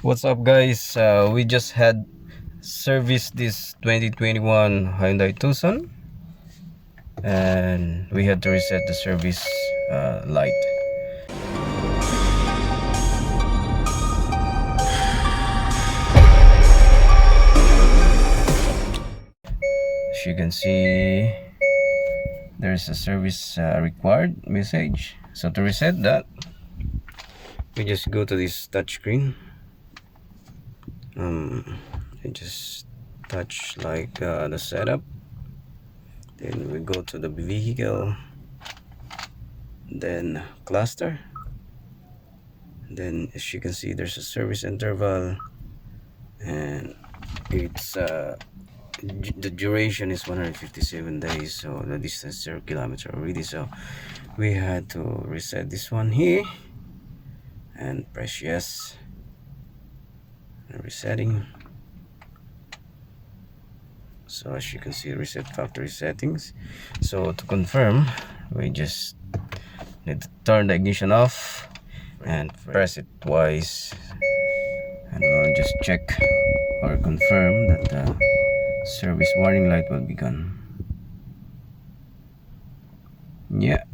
What's up guys? We just had service this 2021 Hyundai Tucson and we had to reset the service light. As you can see, there's a service required message. So to reset that, we just go to this touchscreen. You just touch like the setup. Then we go to the vehicle, then cluster. Then as you can see, there's a service interval, and it's the duration is 157 days, so the distance 0 kilometer already. So we had to reset this one here and press yes. And resetting. So as you can see, reset factory settings. So to confirm, we just need to turn the ignition off and press it twice, and we'll just check or confirm that the service warning light will be gone. Yeah,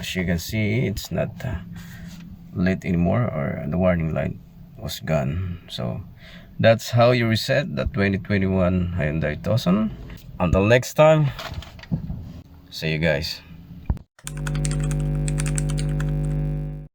as you can see, it's not lit anymore, or the warning light was gone. So that's how you reset the 2021 Hyundai Tucson. Until next time, see you guys.